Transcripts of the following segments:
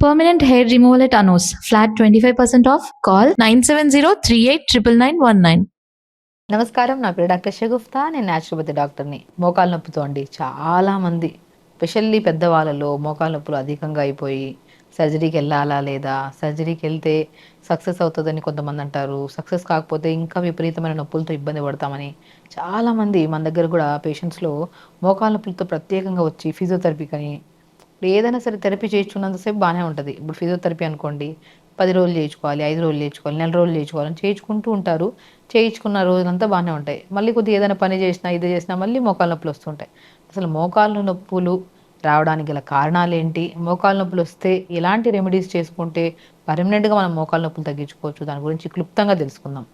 Permanent hair removal at Anos. Flat 25% off. Call 970389919. నమస్కారం. నా పేరు డాక్టర్ షగుఫ్తా. నేను న్యాచురోపతి డాక్టర్ని. మోకాలు నొప్పితో అండి చాలామంది, స్పెషల్లీ పెద్దవాళ్ళలో మోకాలు నొప్పులు అధికంగా అయిపోయి సర్జరీకి వెళ్ళాలా లేదా, సర్జరీకి వెళ్తే సక్సెస్ అవుతుందని కొంతమంది అంటారు, సక్సెస్ కాకపోతే ఇంకా విపరీతమైన నొప్పులతో ఇబ్బంది పడతామని చాలామంది మన దగ్గర కూడా పేషెంట్స్లో మోకాలు నొప్పులతో ప్రత్యేకంగా వచ్చి ఫిజియోథెరపీ కానీ ఇప్పుడు ఏదైనా సరే థెరపీ చేయించుకున్నంతసేపు బాగానే ఉంటుంది. ఇప్పుడు ఫిజియోథెరపీ అనుకోండి, 10 రోజులు చేయించుకోవాలి, 5 రోజులు చేయించుకోవాలి, నెల రోజులు చేయించుకోవాలని చేయించుకుంటూ ఉంటారు. చేయించుకున్న రోజులంతా బాగానే ఉంటాయి. మళ్ళీ కొద్దిగా ఏదైనా పని చేసినా ఇది చేసినా మళ్ళీ మోకాలు నొప్పులు వస్తుంటాయి. అసలు మోకాలు నొప్పులు రావడానికి గల కారణాలేంటి, మోకాలు నొప్పులు వస్తే ఎలాంటి రెమెడీస్ చేసుకుంటే పర్మనెంట్గా మనం మోకాలు నొప్పులు తగ్గించుకోవచ్చు, దాని గురించి క్లుప్తంగా తెలుసుకుందాం.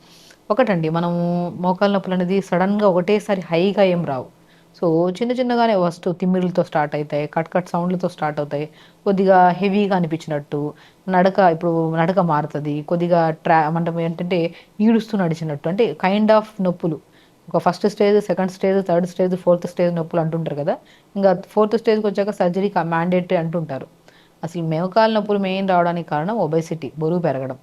ఒకటండి, మనము మోకాలు నొప్పులు అనేది సడన్గా ఒకటేసారి హైగా ఏం రావు. సో చిన్న చిన్నగానే ఫస్ట్ తిమ్మిరులతో స్టార్ట్ అవుతాయి, కట్ కట్ సౌండ్లతో స్టార్ట్ అవుతాయి, కొద్దిగా హెవీగా అనిపించినట్టు, ఇప్పుడు నడక మారుతుంది, కొద్దిగా అంటే ఏంటంటే ఈడుస్తూ నడిచినట్టు, అంటే కైండ్ ఆఫ్ నొప్పులు. ఒక first stage, second stage, third stage, fourth stage నొప్పులు అంటుంటారు కదా. ఇంకా ఫోర్త్ స్టేజ్కి వచ్చాక సర్జరీ మ్యాండేటరీ అంటుంటారు. అసలు మోకాలు నొప్పులు మెయిన్ రావడానికి కారణం ఒబేసిటీ, బరువు పెరగడం.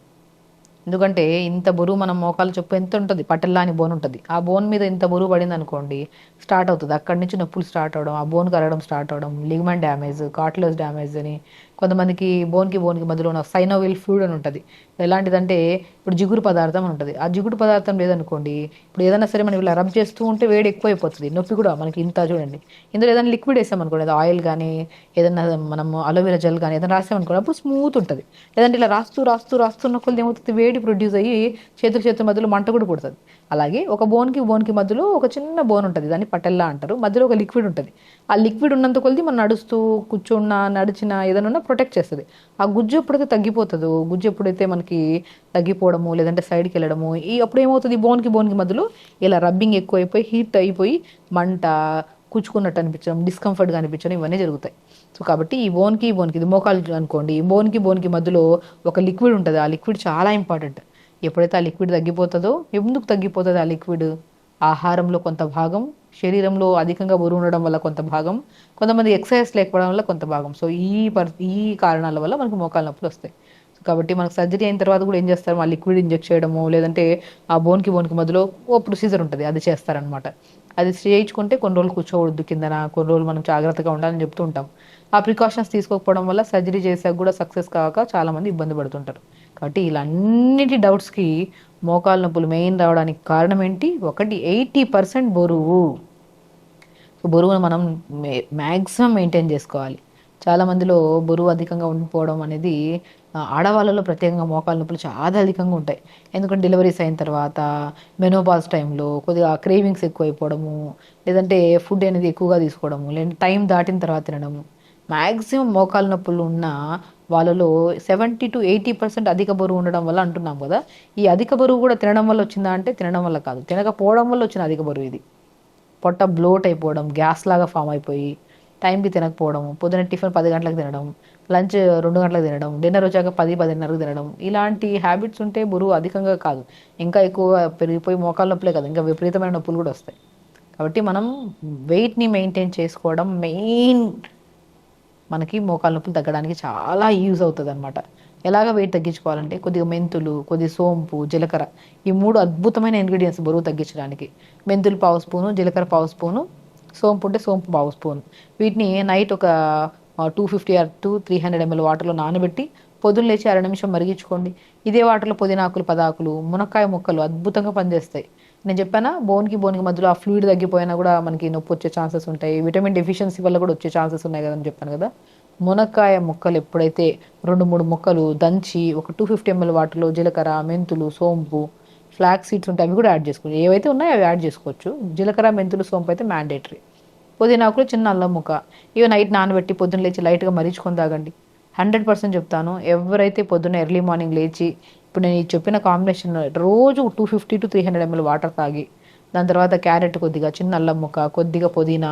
ఎందుకంటే ఇంత బరువు మనం మోకాలు చెప్పు ఎంత ఉంటుంది, పట్టెల్లా అని బోన్ ఉంటుంది, ఆ బోన్ మీద ఇంత బరువు పడింది అనుకోండి స్టార్ట్ అవుతుంది. అక్కడి నుంచి నొప్పులు స్టార్ట్ అవడం, ఆ బోన్ కరగడం స్టార్ట్ అవడం, లిగమెంట్ డ్యామేజ్, కార్టిలేజ్ డ్యామేజ్ అని. కొంతమందికి బోన్కి మధ్యలో ఉన్న సైనోవిల్ ఫ్లూయిడ్ అని ఉంటుంది. ఎలాంటిదంటే ఇప్పుడు జిగురు పదార్థం అని ఉంటుంది. ఆ జిగురు పదార్థం లేదనుకోండి, ఇప్పుడు ఏదైనా సరే మనం ఇలా రబ్ చేస్తూ ఉంటే వేడి ఎక్కువ అయిపోతుంది, నొప్పి కూడా మనకి ఇంత చూడండి. ఇందులో ఏదైనా లిక్విడ్ వేసామనుకోండి, అది ఆయిల్ కానీ ఏదైనా మనం అలోవెరా జెల్ కానీ ఏదైనా రాసామనుకోండి, అప్పుడు స్మూత్ ఉంటుంది. లేదంటే ఇలా రాస్తూ రాస్తూ రాస్తున్న కొద్ది ఏమవుతుంది, వేడి ప్రొడ్యూస్ అయ్యి చేతుల మధ్యలో మంట కూడా పుడుతుంది. అలాగే ఒక బోన్కి మధ్యలో ఒక చిన్న బోన్ ఉంటుంది, దాన్ని పటెల్లా అంటారు. మధ్యలో ఒక లిక్విడ్ ఉంటుంది. ఆ లిక్విడ్ ఉన్నంత కొద్ది మనం నడుస్తూ కూర్చున్నా నడిచినా ఏదైనా ప్రొటెక్ట్ చేస్తుంది. ఆ గుజ్జు ఎప్పుడైతే తగ్గిపోతుందో, గుజ్జు ఎప్పుడైతే మనకి తగ్గిపోవడము లేదంటే సైడ్కి వెళ్ళడము, అప్పుడు ఏమవుతుంది, బోన్కి మధ్యలో ఇలా రబ్బింగ్ ఎక్కువ అయిపోయి హీట్ అయిపోయి మంట, కూర్చుకున్నట్టు అనిపించడం, డిస్కంఫర్ట్గా అనిపించడం, ఇవన్నీ జరుగుతాయి. సో కాబట్టి ఈ బోన్కి ఇది మోకాలు అనుకోండి, బోన్కి మధ్యలో ఒక లిక్విడ్ ఉంటుంది. ఆ లిక్విడ్ చాలా ఇంపార్టెంట్. ఎప్పుడైతే ఆ లిక్విడ్ తగ్గిపోతుందో, ఎందుకు తగ్గిపోతుంది ఆ లిక్విడ్, ఆహారంలో కొంత భాగం, శరీరంలో అధికంగా బరువు ఉండడం వల్ల కొంత భాగం, కొంతమంది ఎక్సర్సైజ్ లేకపోవడం వల్ల కొంత భాగం. సో ఈ కారణాల వల్ల మనకు మోకాలు నొప్పులు వస్తాయి. సో కాబట్టి మనకు సర్జరీ అయిన తర్వాత కూడా ఏం చేస్తారు, ఆ లిక్విడ్ ఇంజెక్ట్ చేయడము లేదంటే ఆ బోన్కి మధ్యలో ఓ ప్రొసీజర్ ఉంటుంది, అది చేస్తారనమాట. అది చేయించుకుంటే కొన్ని రోజులు కూర్చోవద్దు కిందన, కొన్ని రోజులు మనం జాగ్రత్తగా ఉండాలని చెప్తూ ఉంటాం. ఆ ప్రికాషన్స్ తీసుకోకపోవడం వల్ల సర్జరీ చేసాక కూడా సక్సెస్ కాక చాలామంది ఇబ్బంది పడుతుంటారు. కాబట్టి ఇలాన్నిటి డౌట్స్కి మోకాలు నొప్పులు మెయిన్ రావడానికి కారణం ఏంటి, ఒకటి 80% బరువు. సో బరువును మనం మ్యాక్సిమం మెయింటైన్ చేసుకోవాలి. చాలామందిలో బరువు అధికంగా ఉండిపోవడం అనేది ఆడవాళ్ళలో ప్రత్యేకంగా మోకాలు నొప్పులు చాలా అధికంగా ఉంటాయి. ఎందుకంటే డెలివరీస్ అయిన తర్వాత, మెనోపాజ్ టైంలో కొద్దిగా క్రేవింగ్స్ ఎక్కువైపోవడము, లేదంటే ఫుడ్ అనేది ఎక్కువగా తీసుకోవడము, లేదంటే టైం దాటిన తర్వాత తినడము. మ్యాక్సిమం మోకాలు నొప్పులు ఉన్న వాళ్ళలో 70-80% అధిక బరువు ఉండడం వల్ల అంటున్నాం కదా. ఈ అధిక బరువు కూడా తినడం వల్ల వచ్చిందా అంటే తినడం వల్ల కాదు, తినకపోవడం వల్ల వచ్చిన అధిక బరువు ఇది. పొట్ట బ్లోట్ అయిపోవడం, గ్యాస్ లాగా ఫామ్ అయిపోయి టైంకి తినకపోవడం, పొద్దున టిఫిన్ 10 గంటలకు తినడం, లంచ్ 2 గంటలకు తినడం, డిన్నర్ వచ్చాక 10-10:30కు తినడం, ఇలాంటి హ్యాబిట్స్ ఉంటే బరువు అధికంగా కాదు ఇంకా ఎక్కువ పెరిగిపోయి మోకాలు నొప్పులే కాదు, ఇంకా విపరీతమైన నొప్పులు కూడా వస్తాయి. కాబట్టి మనం వెయిట్ని మెయింటైన్ చేసుకోవడం మెయిన్ మనకి మోకాలు నొప్పులు తగ్గడానికి చాలా యూజ్ అవుతుంది అనమాట. ఎలాగ వెయిట్ తగ్గించుకోవాలంటే కొద్దిగా మెంతులు, కొద్దిగా సోంపు, జీలకర్ర, ఈ 3 అద్భుతమైన ఇంగ్రీడియంట్స్ బరువు తగ్గించడానికి. మెంతులు 1/2 స్పూను, జీలకర్ర 1/2 స్పూను, సోంపు ఉంటే సోంపు 1/2 స్పూను. వీటిని నైట్ ఒక 250 to 300 ml వాటర్లో నానబెట్టి పొద్దున్న లేచి 1/2 నిమిషం మరిగించుకోండి. ఇదే వాటర్లో పుదీనాకులు, పదాకులు, మునక్కాయ ముక్కలు అద్భుతంగా పనిచేస్తాయి. నేను చెప్పానా, బోన్కి మధ్యలో ఆ ఫ్లూయిడ్ తగ్గిపోయినా కూడా మనకి నొప్పి వచ్చే ఛాన్సెస్ ఉంటాయి, విటమిన్ డెఫిషియన్సీ వల్ల కూడా వచ్చే ఛాన్సెస్ ఉన్నాయి కదా అని చెప్పాను కదా. మునక్కాయ ముక్కలు ఎప్పుడైతే 2-3 ముక్కలు దంచి ఒక 250 ml వాటర్లో జీలకర్ర, మెంతులు, సోంపు, ఫ్లాక్స్ సీడ్స్ ఉంటే అవి కూడా యాడ్ చేసుకోవచ్చు, ఏవైతే ఉన్నాయో అవి యాడ్ చేసుకోవచ్చు. జీలకర్ర, మెంతులు, సోంపు అయితే మ్యాండేటరీ. పుదీనాకులు, చిన్న అల్లం ముక్క, ఇవి నైట్ నానబెట్టి పొద్దున్న లేచి లైట్గా మరిచుకొని తాగండి. 100% చెప్తాను, ఎవరైతే పొద్దున్న ఎర్లీ మార్నింగ్ లేచి ఇప్పుడు నేను చెప్పిన కాంబినేషన్ రోజు 250-300 ml వాటర్ తాగి, దాని తర్వాత క్యారెట్ కొద్దిగా, చిన్న అల్లం ముక్క, కొద్దిగా పుదీనా,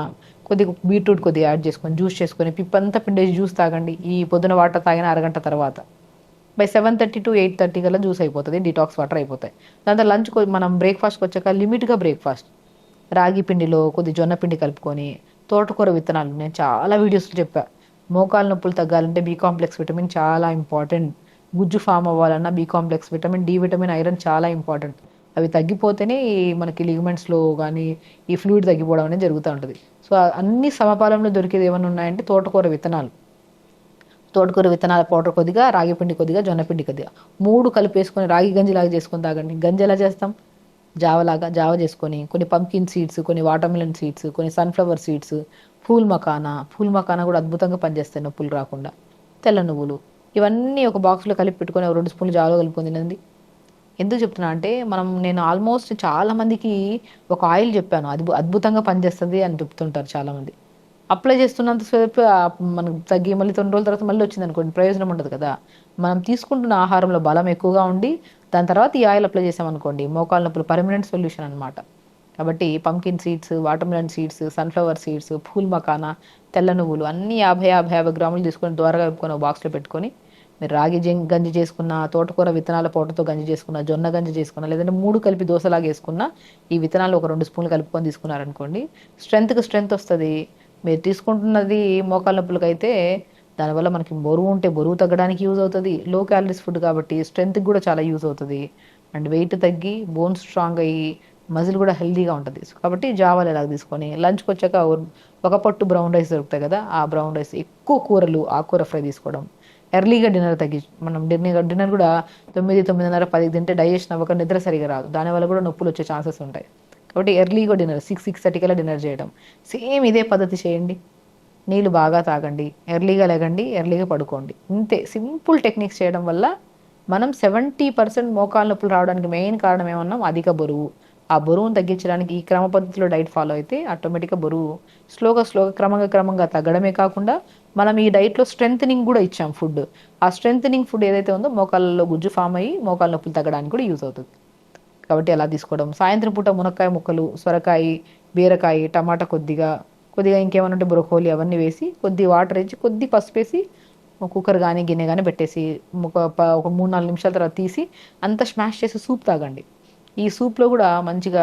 కొద్దిగా బీట్రూట్ కొద్దిగా యాడ్ చేసుకొని జ్యూస్ చేసుకొని పిప్పంతా పిండేసి జ్యూస్ తాగండి. ఈ పొద్దున వాటర్ తాగిన అరగంట తర్వాత బై 7:30 to 8:30 కల్లా జ్యూస్ అయిపోతుంది, డిటాక్స్ వాటర్ అయిపోతాయి. దాంతో లంచ్ మనం బ్రేక్ఫాస్ట్కి వచ్చాక లిమిట్గా బ్రేక్ఫాస్ట్, రాగి పిండిలో కొద్ది జొన్న పిండి కలుపుకొని, తోటకూర విత్తనాలు నేను చాలా వీడియోస్లో చెప్పాను, మోకాలు నొప్పులు తగ్గాలంటే బి కాంప్లెక్స్ విటమిన్ చాలా ఇంపార్టెంట్. గుజ్జు ఫామ్ అవ్వాలన్నా B complex vitamin, D vitamin, iron చాలా ఇంపార్టెంట్. అవి తగ్గిపోతేనే ఈ మనకి లిగమెంట్స్లో కానీ ఈ ఫ్లూయిడ్ తగ్గిపోవడం అనేది జరుగుతూ ఉంటుంది. సో అన్ని సమపాలంలో దొరికేది ఏమైనా ఉన్నాయంటే తోటకూర విత్తనాలు. తోటకూర విత్తనాల పౌడర్ కొద్దిగా, రాగి పిండి కొద్దిగా, జొన్న పిండి కొద్దిగా 3 కలిపేసుకొని రాగి గంజిలాగా చేసుకొని తాగండి. గంజి ఎలా చేస్తాం? జావ చేసుకొని కొన్ని పంకిన్ సీడ్స్, కొన్ని వాటర్మిలన్ సీడ్స్, కొన్ని సన్ఫ్లవర్ సీడ్స్, పూల్ మకానా కూడా అద్భుతంగా పనిచేస్తాయి నొప్పులు రాకుండా. తెల్ల నువ్వులు ఇవన్నీ ఒక బాక్స్లో కలిపి పెట్టుకొని 2 స్పూన్లు జావలో కలుపుకొని తినండి. ఎందుకు చెప్తున్నా అంటే నేను ఆల్మోస్ట్ చాలామందికి ఒక ఆయిల్ చెప్పాను, అది అద్భుతంగా పనిచేస్తుంది అని చెప్తుంటారు చాలామంది. అప్లై చేస్తున్నంతసేపు మనకు తగ్గి మళ్ళీ 9 రోజుల తర్వాత మళ్ళీ వచ్చింది అనుకోండి, ప్రయోజనం ఉండదు కదా. మనం తీసుకుంటున్న ఆహారంలో బలం ఎక్కువగా ఉండి దాని తర్వాత ఈ ఆయిల్ అప్లై చేసామనుకోండి, మోకాళ్ళ నొప్పులు పర్మనెంట్ సొల్యూషన్ అనమాట. కాబట్టి pumpkin seeds, watermelon seeds, sunflower seeds, pool makhana, తెల్ల నువ్వులు అన్నీ 50 గ్రాములు తీసుకొని ద్వారగా కలుపుకొని ఒక బాక్స్లో పెట్టుకొని మీరు రాగి గంజి చేసుకున్న, తోటకూర విత్తనాల పౌడర్తో గంజి చేసుకున్న, జొన్న గంజి చేసుకున్న, లేదంటే 3 కలిపి దోశలాగా వేసుకున్న, ఈ విత్తనాలు ఒక 2 స్పూన్లు కలుపుకొని తీసుకున్నారనుకోండి, స్ట్రెంత్ వస్తుంది. మీరు తీసుకుంటున్నది మోకాళ్ళ నొప్పులకైతే దానివల్ల మనకి బరువు ఉంటే బరువు తగ్గడానికి యూజ్ అవుతుంది. లో క్యాలరీస్ ఫుడ్ కాబట్టి స్ట్రెంత్కి కూడా చాలా యూజ్ అవుతుంది. అండ్ వెయిట్ తగ్గి బోన్స్ స్ట్రాంగ్ అయ్యి మజిల్ కూడా హెల్తీగా ఉంటుంది. కాబట్టి జావాలు ఎలాగ తీసుకొని లంచ్కి వచ్చాక ఒక పట్టు బ్రౌన్ రైస్ దొరుకుతాయి కదా, ఆ బ్రౌన్ రైస్, ఎక్కువ కూరలు, ఆకుకూర ఫ్రై తీసుకోవడం. ఎర్లీగా డిన్నర్ తగ్గించి మనం డిన్నర్ కూడా 9, 9:30, 10 తింటే డైజెషన్ అవ్వక నిద్ర సరిగా రాదు. దానివల్ల కూడా నొప్పులు వచ్చే ఛాన్సెస్ ఉంటాయి. కాబట్టి ఎర్లీగా డిన్నర్ 6:30 కల్లా డిన్నర్ చేయడం. సేమ్ ఇదే పద్ధతి చేయండి. నీళ్ళు బాగా తాగండి, ఎర్లీగా లెగండి, ఎర్లీగా పడుకోండి. ఇంతే సింపుల్ టెక్నిక్స్ చేయడం వల్ల మనం 70% మోకాళ్ళ నొప్పులు రావడానికి మెయిన్ కారణం ఏమన్నాం? అధిక బరువు. ఆ బరువును తగ్గించడానికి ఈ క్రమ పద్ధతిలో డైట్ ఫాలో అయితే ఆటోమేటిక్గా బరువు స్లోగా క్రమంగా తగ్గడమే కాకుండా మనం ఈ డైట్లో స్ట్రెంథనింగ్ కూడా ఇచ్చాం ఫుడ్. ఆ స్ట్రెంథనింగ్ ఫుడ్ ఏదైతే ఉందో మోకాళ్ళలో గుజ్జు ఫామ్ అయ్యి మోకాళ్ళ నొప్పులు తగ్గడానికి కూడా యూజ్ అవుతుంది. కాబట్టి అలా తీసుకోవడం. సాయంత్రం పూట మునక్కాయ ముక్కలు, సొరకాయ, బీరకాయ, టమాటా కొద్దిగా ఇంకేమైనా ఉంటే బ్రొకోలీ అవన్నీ వేసి కొద్ది వాటర్ వేసి కొద్ది పసుపు వేసి కుక్కర్ కానీ గిన్నె కానీ పెట్టేసి ఒక 3-4 నిమిషాల తర్వాత తీసి అంతా స్మాష్ చేసి సూప్ తాగండి. ఈ సూప్లో కూడా మంచిగా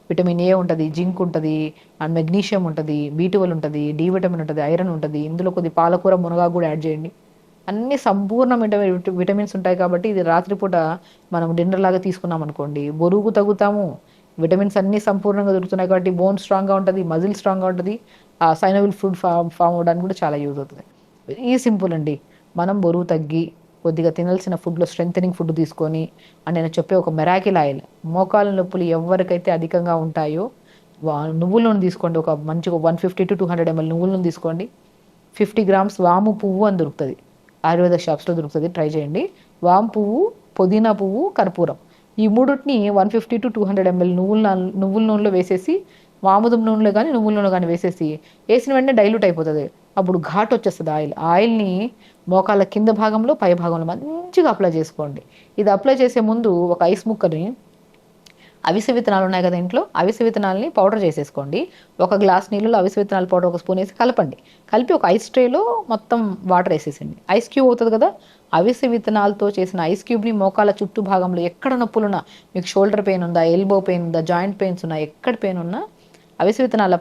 విటమిన్ ఏ ఉంటుంది, జింక్ ఉంటుంది, అండ్ మెగ్నీషియం ఉంటుంది, B12 ఉంటుంది, డి విటమిన్ ఉంటుంది, ఐరన్ ఉంటుంది. ఇందులో కొద్ది పాలకూర, మునగాకు కూడా యాడ్ చేయండి. అన్ని సంపూర్ణ విటమిన్స్ ఉంటాయి. కాబట్టి ఇది రాత్రిపూట మనం డిన్నర్ లాగా తీసుకున్నాం అనుకోండి, బరువుకు తగ్గుతాము. విటమిన్స్ అన్నీ సంపూర్ణంగా దొరుకుతున్నాయి కాబట్టి బోన్ స్ట్రాంగ్గా ఉంటుంది, మజిల్ స్ట్రాంగ్గా ఉంటుంది. ఆ సైనబుల్ ఫుడ్ ఫామ్ అవ్వడానికి కూడా చాలా యూజ్ అవుతుంది. వెరీ సింపుల్ అండి. మనం బరువు తగ్గి కొద్దిగా తినాల్సిన ఫుడ్లో స్ట్రెంథనింగ్ ఫుడ్ తీసుకొని, అండ్ నేను చెప్పే ఒక మెరాకిల్ ఆయిల్, మోకాళ్ళ నొప్పులు ఎవరికైతే అధికంగా ఉంటాయో నువ్వుల నూనె తీసుకోండి. ఒక మంచిగా 150 to 200 ml నువ్వుల నూనె తీసుకోండి. 50 grams వాము పువ్వు అని దొరుకుతుంది, ఆయుర్వేద షాప్స్లో దొరుకుతుంది, ట్రై చేయండి. వాము పువ్వు, పుదీనా పువ్వు, కర్పూరం, ఈ మూడుని 150 to 200 ml నువ్వుల నూనెలో వేసేసి, వాముదం నూనెలో కానీ నువ్వుల నూనె కానీ వేసిన వెంటనే డైల్యూట్ అయిపోతుంది. అప్పుడు ఘాట్ వచ్చేస్తుంది ఆయిల్ని మోకాళ్ళ కింద భాగంలో, పై భాగంలో మంచిగా అప్లై చేసుకోండి. ఇది అప్లై చేసే ముందు ఒక ఐస్ ముక్కని, అవిసె విత్తనాలు ఉన్నాయి కదా ఇంట్లో, అవిసె విత్తనాలని పౌడర్ చేసేసుకోండి. 1 గ్లాస్ నీళ్ళలో అవిసె విత్తనాల పౌడర్ 1 స్పూన్ వేసి కలపండి. కలిపి ఒక ఐస్ ట్రేలో మొత్తం వాటర్ వేసేసిండి. ఐస్ క్యూబ్ అవుతుంది కదా, అవిసె విత్తనాలతో చేసిన ఐస్ క్యూబ్ని మోకాళ్ళ చుట్టూ భాగంలో ఎక్కడ నొప్పులున్నా, మీకు షోల్డర్ పెయిన్ ఉందా, ఎల్బో పెయిన్ ఉందా, జాయింట్ పెయిన్స్ ఉన్నా, ఎక్కడ పెయిన్ ఉన్నా అవిసె విత్తనాల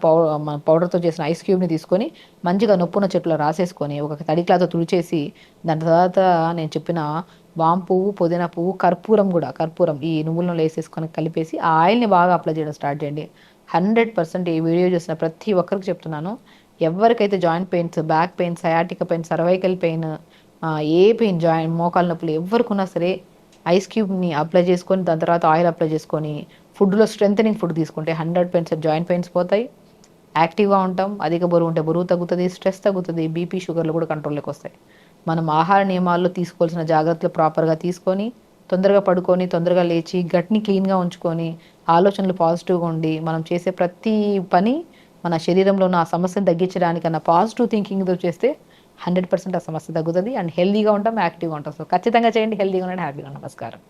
పౌడర్తో చేసిన ఐస్ క్యూబ్ని తీసుకొని మంచిగా నొప్పున్న చెట్టులో రాసేసుకొని ఒక తడి క్లాత్తో తుడిచేసి, దాని తర్వాత నేను చెప్పిన వాము పువ్వు, పుదీనా పువ్వు, కర్పూరం ఈ నువ్వులను వేసేసుకొని కలిపేసి ఆ ఆయిల్ని బాగా అప్లై చేయడం స్టార్ట్ చేయండి. 100% ఈ వీడియో చూసిన ప్రతి ఒక్కరికి చెప్తున్నాను, ఎవరికైతే joint pains, back pain, sciatica pain, cervical pain, ఏ పెయిన్, మోకాళ్ళ నొప్పులు ఎవరికున్నా సరే ఐస్ క్యూబ్ని అప్లై చేసుకొని దాని తర్వాత ఆయిల్ అప్లై చేసుకొని ఫుడ్లో స్ట్రెంథనింగ్ ఫుడ్ తీసుకుంటే 100% జాయింట్ పెయిన్స్ పోతాయి, యాక్టివ్గా ఉంటాం. అధిక బరువు ఉంటే బరువు తగ్గుతుంది, స్ట్రెస్ తగ్గుతుంది, బీపీ, షుగర్లు కూడా కంట్రోల్లోకి వస్తాయి. మనం ఆహార నియమాల్లో తీసుకోవాల్సిన జాగ్రత్తలు ప్రాపర్గా తీసుకొని, తొందరగా పడుకొని, తొందరగా లేచి, గట్ని క్లీన్గా ఉంచుకొని, ఆలోచనలు పాజిటివ్గా ఉండి, మనం చేసే ప్రతి పని మన శరీరంలో ఉన్న ఆ సమస్యను తగ్గించడానికన్నా పాజిటివ్ థింకింగ్తో చేస్తే 100% ఆ సమస్య తగ్గుతుంది. అండ్ హెల్దీగా ఉంటాం, యాక్టివ్గా ఉంటాం. సో ఖచ్చితంగా చేయండి. హెల్దీగా ఉండండి, హ్యాపీగా. నమస్కారం.